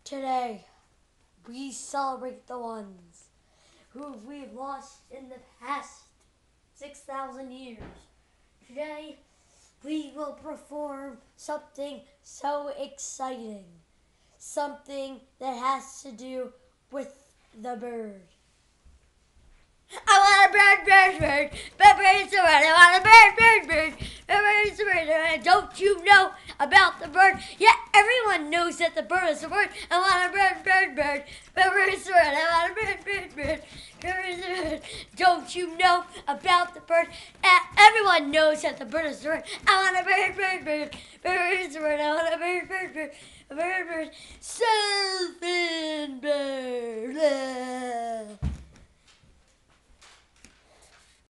Today, we celebrate the ones who we've lost in the past 6,000 years. Today, we will perform something so exciting. Something that has to do with the bird. I want a bird. Bird's the word. I want a bird. Bird's the word. Don't you know about the bird? Yeah, everyone knows that the bird is the word. I want a bird. Bird's the word. I want a bird. Bird's the word. Don't you know about the bird? Everyone knows that the bird is the word. I want a bird. Bird's the word. I want a bird. A bird. Surfing bird.